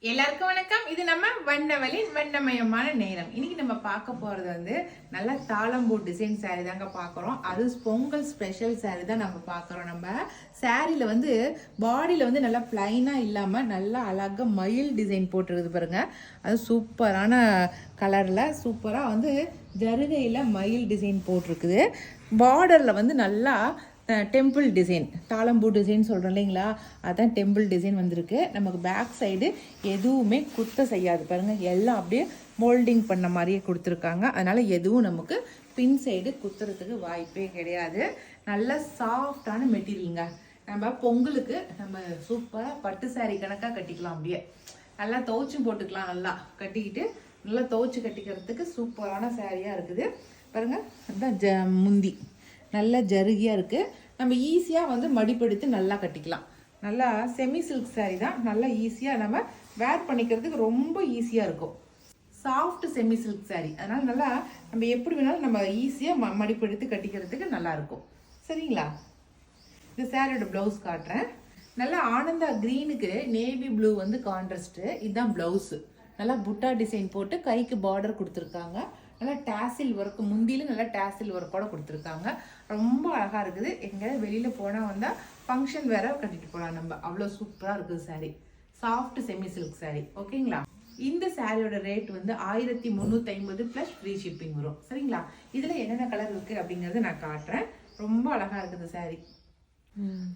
எல்லாருக்கும் வணக்கம். இது நம்ம வண்ணவலின் வண்ணமயமான நேரம். இன்னைக்கு நம்ம பார்க்க போறது வந்து நல்லா தாளம்பூ டிசைன் சாரீ தாங்க பார்க்குறோம். அது பொங்கல் ஸ்பெஷல் சாரீ தான் நம்ம பார்க்குறோம். நம்ம சாரீல வந்து பாடியில் வந்து நல்லா பிளைனாக இல்லாமல் நல்லா அழகாக மயில் டிசைன் போட்டுருக்குது பாருங்க. அது சூப்பரான கலரில் சூப்பராக வந்து ஜருகையில் மயில் டிசைன் போட்டிருக்குது. பார்டரில் வந்து நல்லா டெம்பிள் டிசைன், தாளம்பூ டிசைன் சொல்கிறோம் இல்லைங்களா, அதுதான் டெம்பிள் டிசைன் வந்திருக்கு. நமக்கு பேக் சைடு எதுவுமே குத்த செய்யாது பாருங்கள், எல்லாம் அப்படியே மோல்டிங் பண்ண மாதிரியே கொடுத்துருக்காங்க. அதனால் எதுவும் நமக்கு பின் சைடு குத்துறதுக்கு வாய்ப்பே கிடையாது. நல்ல சாஃப்டான மெட்டீரியலுங்க. நம்ம பொங்கலுக்கு நம்ம சூப்பராக பட்டு சாரீ கணக்காக கட்டிக்கலாம். அப்படியே நல்லா துவைச்சும் போட்டுக்கலாம். நல்லா கட்டிக்கிட்டு நல்லா துவைச்சு கட்டிக்கிறதுக்கு சூப்பரான சாரியாக இருக்குது பாருங்கள். அதுதான் முந்தி நல்லா ஜருகியாக இருக்குது. நம்ம ஈஸியாக வந்து மடிப்பெடுத்து நல்லா கட்டிக்கலாம். நல்லா செமி சில்க் சாரீ தான். நல்லா ஈஸியாக நம்ம வேர் பண்ணிக்கிறதுக்கு ரொம்ப ஈஸியாக இருக்கும். சாஃப்ட் செமி சில்க் சாரீ, அதனால் நல்லா நம்ம எப்படி வேணாலும் நம்ம ஈஸியாக மடிப்பெடுத்து கட்டிக்கிறதுக்கு நல்லாயிருக்கும். சரிங்களா? இந்த சாரியோட ப்ளவுஸ் காட்டுறேன். நல்லா ஆனந்தா க்ரீனுக்கு நேவி ப்ளூ வந்து கான்ட்ராஸ்ட்டு. இதுதான் ப்ளவுஸு. நல்லா புட்டா டிசைன் போட்டு கைக்கு பார்டர் கொடுத்துருக்காங்க. நல்லா டேசில் ஒர்க், முந்தியில் நல்லா டேசில் ஒர்க்கோட கொடுத்துருக்காங்க. ரொம்ப அழகாக இருக்குது. எங்கேயாவது வெளியில் போனால் வந்தால் ஃபங்க்ஷன் வேற கட்டிட்டு போகலாம் நம்ம. அவ்வளோ சூப்பராக இருக்குது sari. Soft semi silk sari. ஓகேங்களா? இந்த சாரியோட ரேட் வந்து 1350 ப்ளஸ் ஃப்ரீ ஷிப்பிங் வரும். சரிங்களா? இதில் என்னென்ன கலர் இருக்குது அப்படிங்கிறத நான் காட்டுறேன். ரொம்ப அழகாக இருக்குது சாரீ.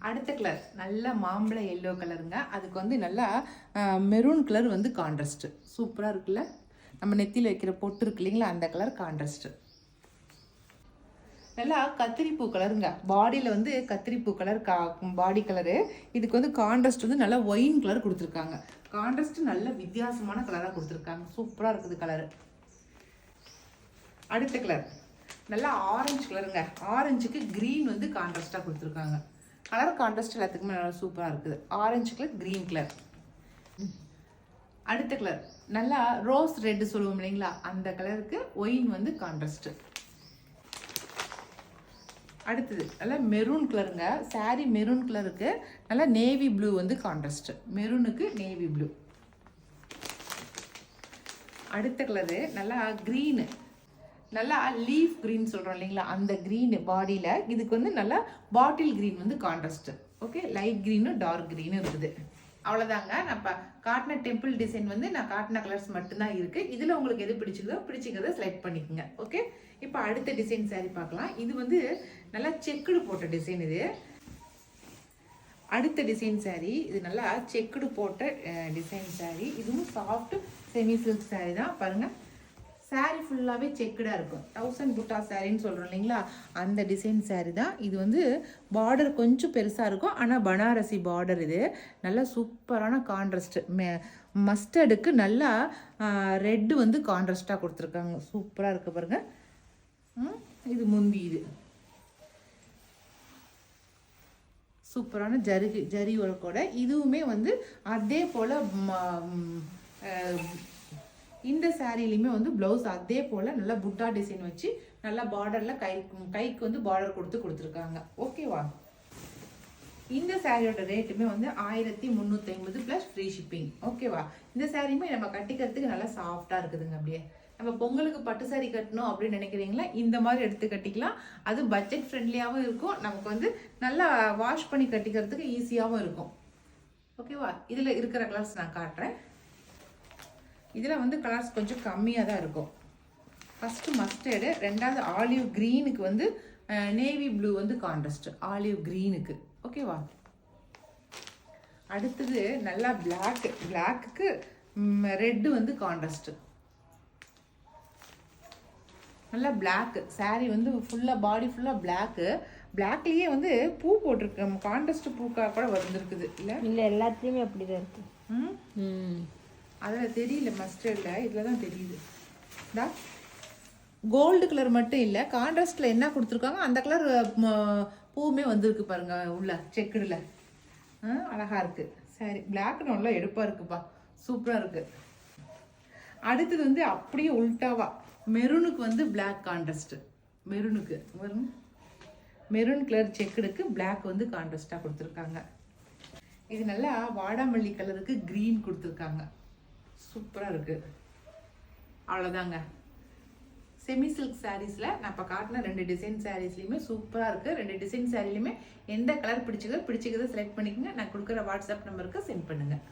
அடுத்த கலர் நல்ல மாம்பழ எல்லோ கலருங்க. அதுக்கு வந்து நல்லா மெரூன் கலர் வந்து கான்ட்ராஸ்ட் சூப்பராக இருக்குல்ல. நம்ம நெத்தியில் வைக்கிற பொட்டு இருக்கு இல்லைங்களா, அந்த கலர் கான்ட்ராஸ்ட். நல்லா கத்திரிப்பூ கலருங்க. பாடியில் வந்து கத்திரிப்பூ கலர் பாடி கலரு. இதுக்கு வந்து கான்ட்ராஸ்ட் வந்து நல்லா ஒயின் கலர் கொடுத்துருக்காங்க. கான்ட்ராஸ்ட் நல்ல வித்தியாசமான கலராக கொடுத்துருக்காங்க. சூப்பராக இருக்குது கலரு. அடுத்த கலர் நல்லா ஆரஞ்சு கலருங்க. ஆரஞ்சுக்கு க்ரீன் வந்து கான்ட்ராஸ்டாக கொடுத்துருக்காங்க. கலர் கான்ட்ராஸ்ட் எல்லாத்துக்குமே நல்லா சூப்பராக இருக்குது. Orange colour, green colour. அடுத்த கலர் நல்லா ரோஸ் ரெட் சொல்லுவோம் இல்லைங்களா, அந்த கலருக்கு ஒயின் வந்து கான்ட்ராஸ்ட். அடுத்தது நல்லா மெரூன் கலருங்க. சாரி மெரூன் கலருக்கு நல்லா நேவி ப்ளூ வந்து கான்ட்ராஸ்ட். மெரூனுக்கு நேவி ப்ளூ. அடுத்த கலரு நல்லா க்ரீனு, நல்லா லீஃப் க்ரீன் சொல்கிறோம் இல்லைங்களா, அந்த க்ரீனு பாடியில். இதுக்கு வந்து நல்லா பாட்டில் க்ரீன் வந்து கான்ட்ராஸ்ட். ஓகே, லைட் க்ரீனும் டார்க் க்ரீனும் இருக்குது. அவ்வளோதாங்க. நான் இப்போ காட்டின டெம்பிள் டிசைன் வந்து நான் காட்டின கலர்ஸ் மட்டும்தான் இருக்குது. இதில் உங்களுக்கு எது பிடிச்சிக்கிறத செலக்ட் பண்ணிக்கோங்க. ஓகே, இப்போ அடுத்த டிசைன் சாரீ பார்க்கலாம். இது வந்து நல்லா செக்குடு போட்ட டிசைன். இது அடுத்த டிசைன் சாரீ. இது நல்லா செக்குடு போட்ட டிசைன் சாரீ. இதுவும் சாஃப்ட் செமி சில்க் சாரீ தான் பாருங்கள். சாரீ ஃபுல்லாகவே செக்குடாக இருக்கும். 1000 புட்டா சாரின்னு சொல்கிறோம் இல்லைங்களா, அந்த டிசைன் சாரீ தான். இது வந்து பார்டர் கொஞ்சம் பெருசாக இருக்கும், ஆனால் பனாரசி பார்டர். இது நல்லா சூப்பரான கான்ட்ராஸ்ட். மஸ்டர்டுக்கு நல்லா ரெட்டு வந்து கான்ட்ராஸ்டாக கொடுத்துருக்காங்க. சூப்பராக இருக்குது பாருங்கள். இது முந்தி. இது சூப்பரான ஜரி ஒர்க்கோட. இதுவுமே வந்து அதே போல் இந்த சாரீலையுமே வந்து ப்ளவுஸ் அதே போல் நல்லா புட்டா டிசைன் வச்சு நல்லா பார்டரில் கைக்கு வந்து பார்டர் கொடுத்துருக்காங்க. ஓகேவா? இந்த சாரியோட ரேட்டுமே வந்து 1350 ப்ளஸ் ஃப்ரீ ஷிப்பிங். ஓகேவா? இந்த சாரியுமே நம்ம கட்டிக்கிறதுக்கு நல்லா சாஃப்டாக இருக்குதுங்க. அப்படியே நம்ம பொங்கலுக்கு பட்டு சாரி கட்டணும் அப்படின்னு நினைக்கிறீங்களா, இந்த மாதிரி எடுத்து கட்டிக்கலாம். அது பட்ஜெட் ஃப்ரெண்ட்லியாகவும் இருக்கும். நமக்கு வந்து நல்லா வாஷ் பண்ணி கட்டிக்கிறதுக்கு ஈஸியாகவும் இருக்கும். ஓகேவா? இதில் இருக்கிற கலர்ஸ் நான் காட்டுறேன். இதில் வந்து கலர்ஸ் கொஞ்சம் கம்மியாக தான் இருக்கும். ஃபஸ்ட்டு மஸ்டர்டு, ரெண்டாவது ஆலிவ் க்ரீனுக்கு வந்து நேவி ப்ளூ வந்து கான்ட்ராஸ்ட் ஆலிவ் க்ரீனுக்கு. ஓகேவா? அடுத்தது நல்லா பிளாக்குக்கு ரெட்டு வந்து கான்ட்ராஸ்ட். நல்லா பிளாக்கு சாரீ வந்து ஃபுல்லாக பாடி ஃபுல்லாக பிளாக்லேயே வந்து பூ போட்டிருக்கு. கான்ட்ராஸ்ட் பூக்காக கூட வந்துருக்குது. இல்லை எல்லாத்துலேயுமே அப்படி தான் இருக்குது. அதில் தெரியல, மஸ்டர்டில். இதில் தான் தெரியுது. கோல்டு கலர் மட்டும் இல்லை, கான்ட்ராஸ்டில் என்ன கொடுத்துருக்காங்க அந்த கலர் பூவுமே வந்திருக்கு பாருங்க உள்ள செக்குடில். அழகாக இருக்குது சரி. பிளாக் நல்லா எடுப்பாக இருக்குப்பா, சூப்பராக இருக்குது. அடுத்தது வந்து அப்படியே உல்டாவா மெரூனுக்கு வந்து பிளாக் கான்ட்ராஸ்ட். மெரூனுக்கு வரும் மெரூன் கலர் செக்குடுக்கு பிளாக் வந்து கான்ட்ராஸ்டாக கொடுத்துருக்காங்க. இது நல்லா வாடாமல்லி கலருக்கு க்ரீன் கொடுத்துருக்காங்க. சூப்பராக இருக்குது. அவ்வளோதாங்க. செமி சில்க் சாரீஸில் நான் இப்போ காட்டின 2 டிசைன் சாரீஸ்லையுமே சூப்பராக இருக்குது. 2 டிசைன் சாரீலையுமே எந்த கலர் பிடிச்சிக்கிறதோ செலக்ட் பண்ணிக்கோங்க. நான் கொடுக்குற வாட்ஸ்அப் நம்பருக்கு சென்ட் பண்ணுங்கள்.